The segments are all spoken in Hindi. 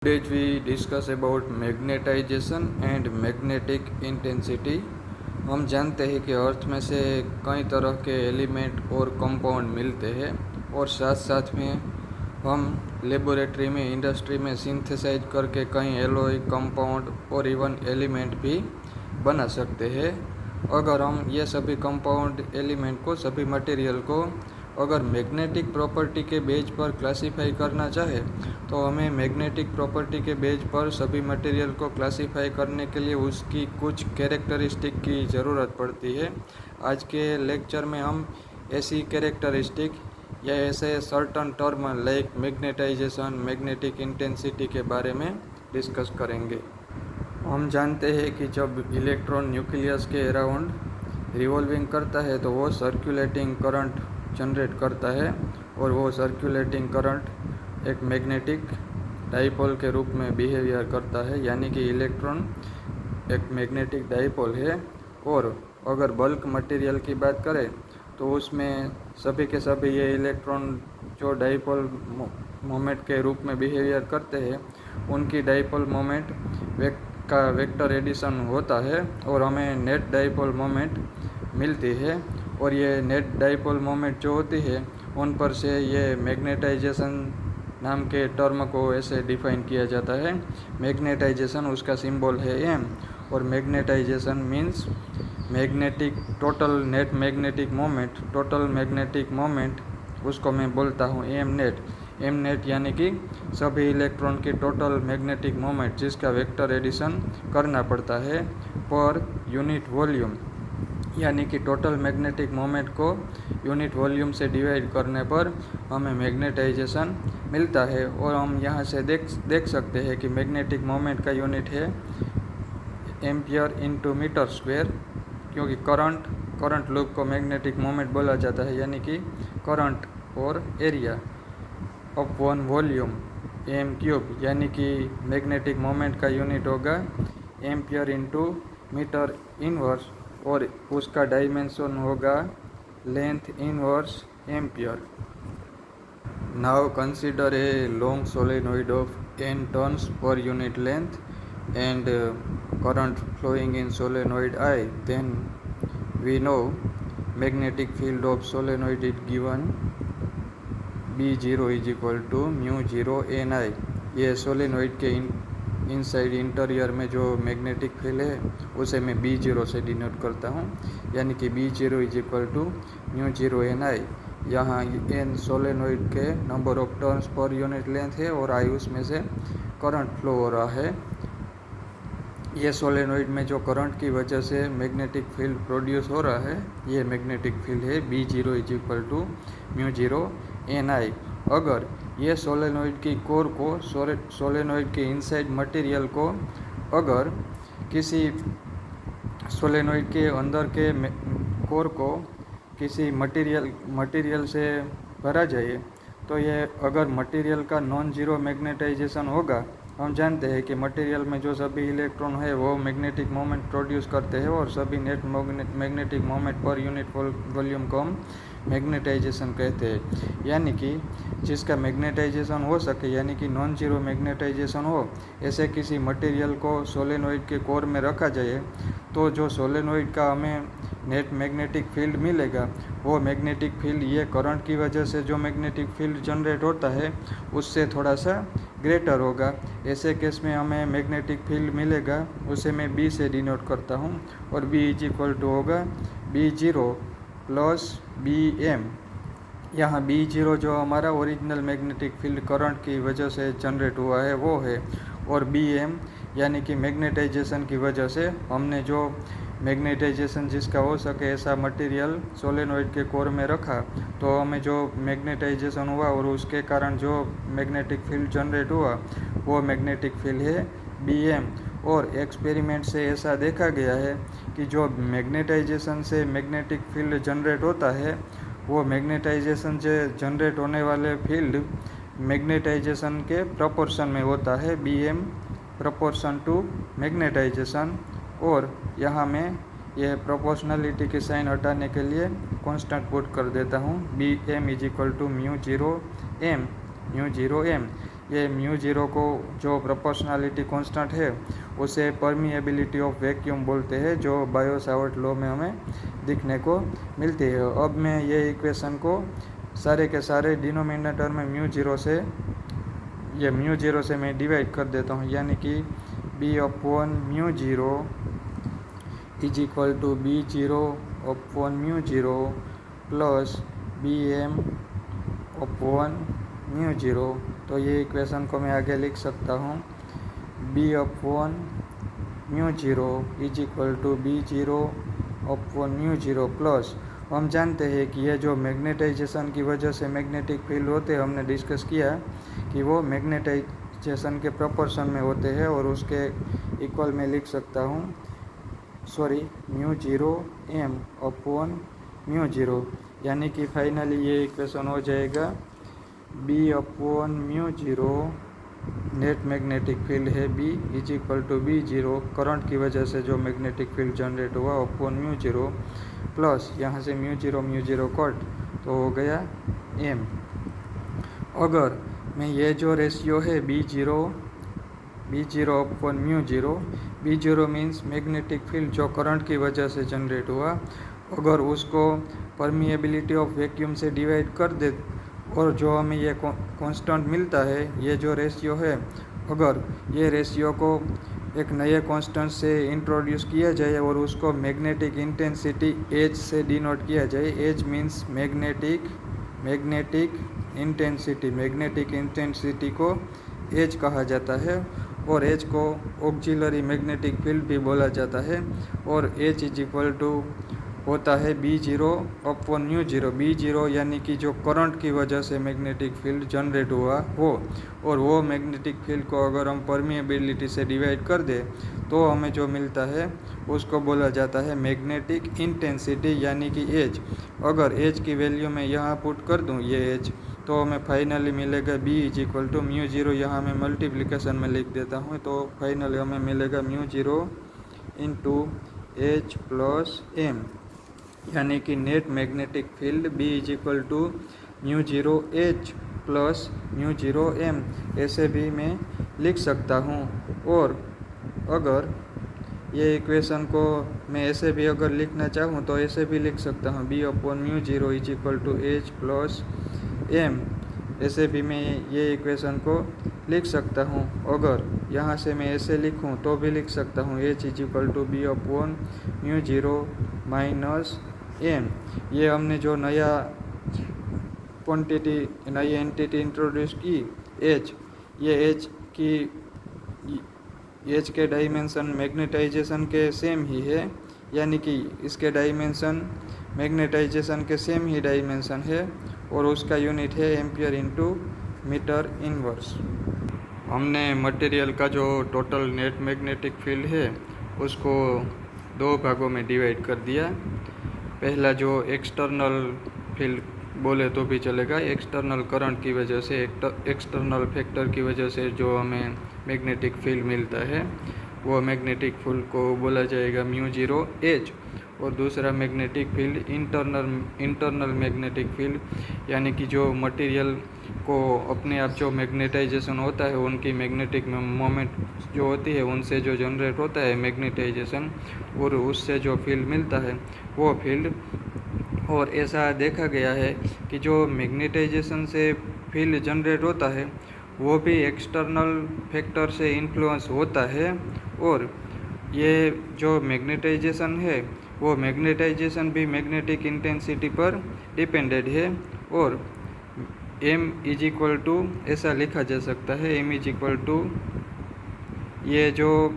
Today we discuss about magnetization and magnetic intensity. हम जानते हैं कि अर्थ में से कई तरह के एलिमेंट और कंपाउंड मिलते हैं और साथ साथ में हम लेबोरेटरी में इंडस्ट्री में सिंथेसाइज करके कई एलॉय कंपाउंड और इवन एलिमेंट भी बना सकते हैं। अगर हम ये सभी कंपाउंड एलिमेंट को सभी मटेरियल को अगर मैग्नेटिक प्रॉपर्टी के बेज पर क्लासिफाई करना चाहे तो हमें मैग्नेटिक प्रॉपर्टी के बेज पर सभी मटेरियल को क्लासिफाई करने के लिए उसकी कुछ कैरेक्टरिस्टिक की ज़रूरत पड़ती है। आज के लेक्चर में हम ऐसी कैरेक्टरिस्टिक या ऐसे certain term like magnetization, magnetic intensity के बारे में डिस्कस करेंगे। हम जानते हैं कि जब इलेक्ट्रॉन न्यूक्लियस के अराउंड रिवॉल्विंग करता है तो वो सर्कुलेटिंग करंट जनरेट करता है और वो सर्कुलेटिंग करंट एक मैग्नेटिक डाइपोल के रूप में बिहेवियर करता है, यानी कि इलेक्ट्रॉन एक मैग्नेटिक डाइपोल है। और अगर बल्क मटेरियल की बात करें तो उसमें सभी के सभी ये इलेक्ट्रॉन जो डाइपोल मोमेंट के रूप में बिहेवियर करते हैं उनकी डाइपोल मोमेंट का वेक्टर एडिशन होता है और हमें नेट डाइपोल मोमेंट मिलती है। और ये नेट डाइपोल मोमेंट जो होती है उन पर से ये मैग्नेटाइजेशन नाम के टर्म को ऐसे डिफाइन किया जाता है। मैग्नेटाइजेशन उसका सिंबल है एम और magnetization means magnetic total net magnetic moment, total magnetic moment उसको मैं बोलता हूँ एम नेट। एम नेट यानी कि सभी इलेक्ट्रॉन की टोटल मैग्नेटिक मोमेंट जिसका वेक्टर एडिशन करना पड़ता है पर यूनिट वॉल्यूम, यानी कि टोटल मैग्नेटिक मोमेंट को यूनिट वॉल्यूम से डिवाइड करने पर हमें मैग्नेटाइजेशन मिलता है। और हम यहाँ से देख सकते हैं कि मैग्नेटिक मोमेंट का यूनिट है एम्पियर इंटू मीटर स्क्वायर, क्योंकि करंट लूप को मैग्नेटिक मोमेंट बोला जाता है, यानी कि करंट और area of one volume M cube, यानी कि मैग्नेटिक मोमेंट का यूनिट होगा एम्पियर इंटू मीटर इनवर्स और उसका डायमेंशन होगा length inverse ampere. Now consider a long solenoid of n turns per unit length and current flowing in solenoid I, then we know magnetic field of solenoid is given B0 is equal to μ0 Ni। ये सोलेनोइड के इनसाइड इंटीरियर में जो मैग्नेटिक फील्ड है उसे मैं B0 से डिनोट करता हूँ, यानी कि B0 is equal to μ0 Ni। यहाँ n सोलेनोइड के number of turns per unit length है और I उसमें से करंट फ्लो हो रहा है। ये सोलेनोइड में जो करंट की वजह से मैग्नेटिक फील्ड प्रोड्यूस हो रहा है ये मैग्नेटिक फील्ड है B0 is equal to μ0 Ni। अगर ये सोलेनोइड की कोर को सोलेनोइड के इनसाइड मटेरियल को अगर किसी सोलेनोइड के अंदर के कोर को किसी मटेरियल से भरा जाए तो ये अगर मटेरियल का नॉन जीरो मैग्नेटाइजेशन होगा, हम जानते हैं कि मटेरियल में जो सभी इलेक्ट्रॉन है वो मैग्नेटिक मोमेंट प्रोड्यूस करते हैं और सभी net magnetic moment per unit volume को हम मैग्नेटाइजेशन कहते हैं। यानी कि जिसका मैग्नेटाइजेशन हो सके, यानी कि नॉन जीरो मैग्नेटाइजेशन हो, ऐसे किसी मटेरियल को सोलेनोइड के कोर में रखा जाए तो जो सोलेनोइड का हमें नेट मैग्नेटिक फील्ड मिलेगा वो मैग्नेटिक फील्ड ये करंट की वजह से जो मैग्नेटिक फील्ड जनरेट होता है उससे थोड़ा सा ग्रेटर होगा। ऐसे केस में हमें मैग्नेटिक फील्ड मिलेगा उसे मैं B से डिनोट करता हूँ और B इज इक्वल टू होगा B0 प्लस BM। यहाँ B0 जो हमारा ओरिजिनल मैग्नेटिक फील्ड करंट की वजह से जनरेट हुआ है वो है, और BM यानी कि मैग्नेटाइजेशन की वजह से हमने जो मैग्नेटाइजेशन जिसका हो सके ऐसा मटेरियल सोलेनोइड के कोर में रखा तो हमें जो मैग्नेटाइजेशन हुआ और उसके कारण जो मैग्नेटिक फील्ड जनरेट हुआ वो मैग्नेटिक फील्ड है BM। और एक्सपेरिमेंट से ऐसा देखा गया है कि जो मैग्नेटाइजेशन से मैग्नेटिक फील्ड जनरेट होता है वो मैग्नेटाइजेशन से जनरेट होने वाले फील्ड मैग्नेटाइजेशन के प्रोपोर्शन में होता है BM प्रोपोर्शन टू मैग्नेटाइजेशन। और यहाँ मैं यह प्रोपोर्शनलिटी के साइन हटाने के लिए कांस्टेंट पुट कर देता हूँ BM is equal to μ0 M। ये म्यू जीरो को जो प्रोपोर्शनलिटी कांस्टेंट है उसे परमिएबिलिटी ऑफ वैक्यूम बोलते हैं, जो बायो सावर्ट लॉ में हमें दिखने को मिलती है। अब मैं ये इक्वेशन को सारे के सारे डिनोमिनेटर में म्यू जीरो से मैं डिवाइड कर देता हूँ, यानी कि B upon mu zero is equal to B zero upon mu zero plus B M upon mu zero. तो ये इक्वेशन को मैं आगे लिख सकता हूँ, B upon mu zero is equal to B zero upon mu zero plus, हम जानते हैं कि ये जो मैग्नेटाइजेशन की वजह से मैग्नेटिक फील्ड होते हैं, हमने डिस्कस किया कि वो मैग्नेटाइजेशन के प्रोपोर्शन में होते हैं, और उसके इक्वल में लिख सकता हूँ mu zero M upon mu zero, यानी कि फाइनली ये इक्वेशन हो जाएगा B upon mu zero, net magnetic field है B is equal to B zero, current की वजह से जो मैग्नेटिक फील्ड जनरेट हुआ अपॉन म्यू जीरो प्लस यहाँ से म्यू जीरो कट, तो हो गया एम। अगर मैं ये जो रेशियो है B zero upon mu zero, B zero means magnetic field जो करंट की वजह से जनरेट हुआ, अगर उसको परमिएबिलिटी ऑफ वैक्यूम से डिवाइड कर दे और जो हमें ये कांस्टेंट मिलता है, ये जो रेशियो है, अगर ये रेशियो को एक नए कांस्टेंट से इंट्रोड्यूस किया जाए और उसको मैग्नेटिक इंटेंसिटी एच से डिनोट किया जाए, एच मीन्स मैग्नेटिक इंटेंसिटी को एच कहा जाता है, और एच को ऑक्सिलरी मैग्नेटिक फील्ड भी बोला जाता है, और एच इज इक्वल टू होता है B zero upon mu zero, B zero यानी कि जो करंट की वजह से मैग्नेटिक फील्ड जनरेट हुआ हो, और वो मैग्नेटिक फील्ड को अगर हम परमिएबिलिटी से डिवाइड कर दे तो हमें जो मिलता है उसको बोला जाता है मैग्नेटिक इंटेंसिटी, यानी कि एच। अगर एच की वैल्यू मैं यहाँ पुट कर दूँ ये एच, तो हमें फाइनली मिलेगा B is equal to mu zero, यहाँ मैं मल्टीप्लिकेशन में लिख देता हूँ, तो फाइनली हमें मिलेगा mu zero into H plus M, यानी कि net magnetic field B is equal to mu zero H plus mu zero M, ऐसे भी मैं लिख सकता हूँ। और अगर ये इक्वेशन को मैं ऐसे भी अगर लिखना चाहूँ तो ऐसे भी लिख सकता हूँ, B upon mu zero is equal to H plus M, ऐसे भी मैं ये इक्वेशन को लिख सकता हूँ। अगर यहाँ से मैं ऐसे लिखूँ तो भी लिख सकता हूँ, H is equal to B upon mu zero minus M. ये हमने जो नया क्वांटिटी नई एंटिटी इंट्रोड्यूस की एच, ये एच के डायमेंशन मैग्नेटाइजेशन के सेम ही है, यानी कि इसके डायमेंशन मैग्नेटाइजेशन के सेम ही डायमेंशन है, और उसका यूनिट है एम्पियर इनटू मीटर इनवर्स। हमने मटेरियल का जो टोटल नेट मैग्नेटिक फील्ड है उसको दो भागों में डिवाइड कर दिया। पहला जो एक्सटर्नल फील्ड बोले तो भी चलेगा, एक्सटर्नल करंट की वजह से, एक्सटर्नल फैक्टर की वजह से जो हमें मैग्नेटिक फील्ड मिलता है वो मैग्नेटिक फील्ड को बोला जाएगा म्यू जीरो एच। और दूसरा magnetic field internal magnetic field, यानी कि जो मटेरियल को अपने आप जो मैग्नेटाइजेशन होता है, उनकी मैग्नेटिक मोमेंट जो होती है उनसे जो जनरेट होता है मैग्नेटाइजेशन, और उससे जो फील्ड मिलता है वो फील्ड। और ऐसा देखा गया है कि जो मैग्नेटाइजेशन से फील्ड जनरेट होता है वो भी एक्सटर्नल फैक्टर से इन्फ्लुएंस होता है, और ये जो मैग्नेटाइजेशन है वो मैग्नेटाइजेशन भी मैग्नेटिक इंटेंसिटी पर डिपेंडेड है। और m इज इक्वल टू ऐसा लिखा जा सकता है, m इज इक्वल टू ये जो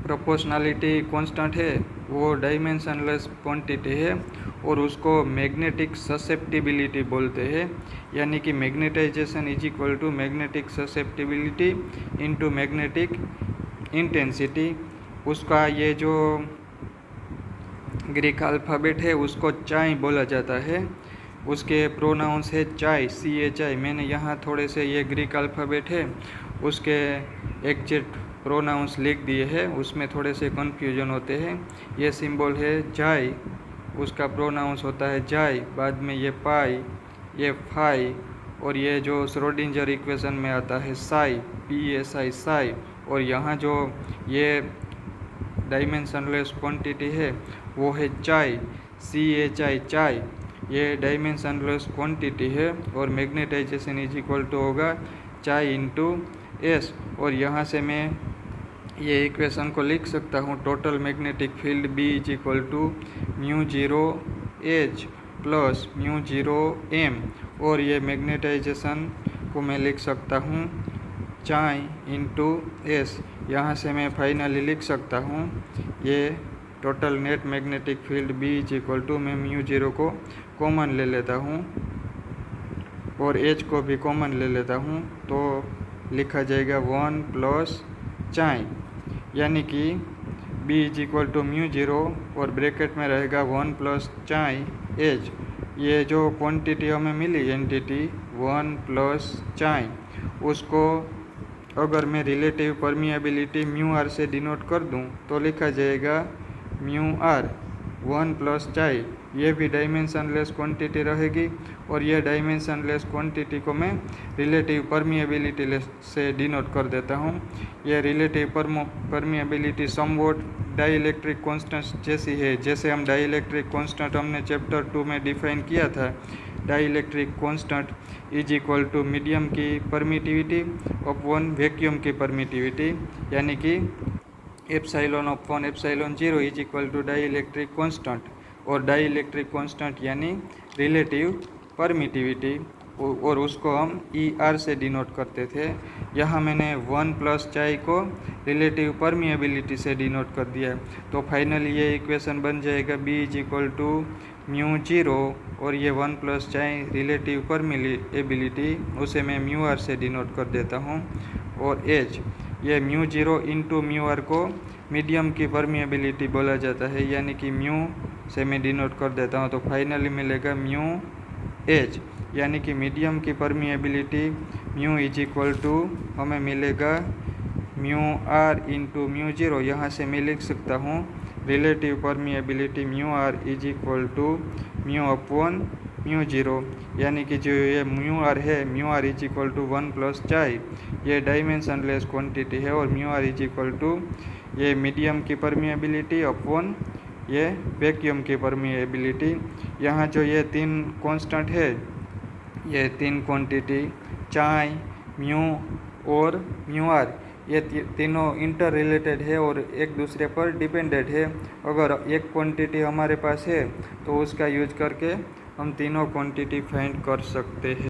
प्रोपोर्शनलिटी कांस्टेंट है वो डायमेंशनलेस क्वांटिटी है, और उसको मैग्नेटिक ससेप्टिबिलिटी बोलते हैं, यानी कि magnetization is equal to magnetic susceptibility into magnetic intensity. उसका ये जो ग्रीक अल्फ़ाबेट है उसको चाई बोला जाता है, उसके प्रोनाउंस है चाई, CHI। मैंने यहाँ थोड़े से ये ग्रीक अल्फ़ाबेट है उसके एग्जैक्ट प्रोनाउंस लिख दिए हैं, उसमें थोड़े से कन्फ्यूजन होते हैं। ये सिंबल है जाई, उसका प्रोनाउंस होता है जाई, बाद में ये पाई, ये फाई, और ये जो श्रोडिंजर इक्वेशन में आता है साई, PSI साई, और यहाँ जो ये डायमेंशनलेस क्वांटिटी है वो है चाई, CHI चाई, ये डायमेंशनलेस क्वांटिटी है। और मैग्नेटाइजेशन इज इक्वल टू होगा चाई इंटू एस। और यहाँ से मैं ये इक्वेशन को लिख सकता हूँ, total magnetic field B is equal to μ0H plus μ0M। और ये मैग्नेटाइजेशन को मैं लिख सकता हूँ चाई इंटू एस। यहाँ से मैं फाइनली लिख सकता हूँ ये total net magnetic field B is equal to, मैं μ0 को कॉमन ले लेता हूँ और H को भी कॉमन ले लेता हूँ, तो लिखा जाएगा 1 प्लस चाई, यानी कि B इज इक्वल टू μ0 और ब्रैकेट में रहेगा 1 प्लस चाई H। ये जो क्वांटिटी हमें मिली एंटिटी 1 प्लस चाई, उसको अगर मैं रिलेटिव परमिएबिलिटी μr से डिनोट कर दूं तो लिखा जाएगा μr 1 प्लस चाई। ये भी डायमेंशनलेस क्वांटिटी रहेगी और यह डायमेंशनलेस क्वांटिटी को मैं रिलेटिव परमिएबिलिटी से डिनोट कर देता हूँ। यह relative permeability somewhat dielectric constant जैसी है, जैसे हम डाइलेक्ट्रिक कांस्टेंट हमने चैप्टर 2 में डिफाइन किया था। Dielectric constant is equal to medium की परमिटिविटी अपॉन वैक्यूम की परमिटिविटी, यानी कि epsilon upon epsilon 0 is equal to dielectric constant, और डाइलेक्ट्रिक कांस्टेंट यानी रिलेटिव परमिटिविटी, और उसको हम ER से डिनोट करते थे। यहाँ मैंने 1 प्लस चाई को रिलेटिव परमिएबिलिटी से डिनोट कर दिया, तो फाइनली ये इक्वेशन बन जाएगा B इज इक्वल टू μ0 और ये 1 प्लस चाई रिलेटिव परमिएबिलिटी, उसे मैं μr से डिनोट कर देता हूँ, और H ये μ0 इंटू μr को मीडियम की परमिएबिलिटी बोला जाता है, यानी कि म्यू से मैं डिनोट कर देता हूँ, तो फाइनली मिलेगा μH, यानी कि मीडियम की permeability mu is equal to हमें मिलेगा μr इंटू μ0। यहाँ से मैं लिख सकता हूँ relative permeability μr is equal to mu upon μ0, यानी कि जो ये μr है, μr is equal to 1 plus चाई, ये डायमेंशनलेस क्वांटिटी है, और μr इज इक्वल टू ये मीडियम की परमिएबिलिटी अपॉन ये वैक्यूम की परमिएबिलिटी। यहाँ जो ये 3 कांस्टेंट है, ये 3 क्वांटिटी चाई, म्यू और μr, ये तीनों इंटर रिलेटेड है और एक दूसरे पर डिपेंडेंट है। अगर एक क्वांटिटी हमारे पास है तो उसका यूज करके हम तीनों क्वांटिटी फाइंड कर सकते हैं।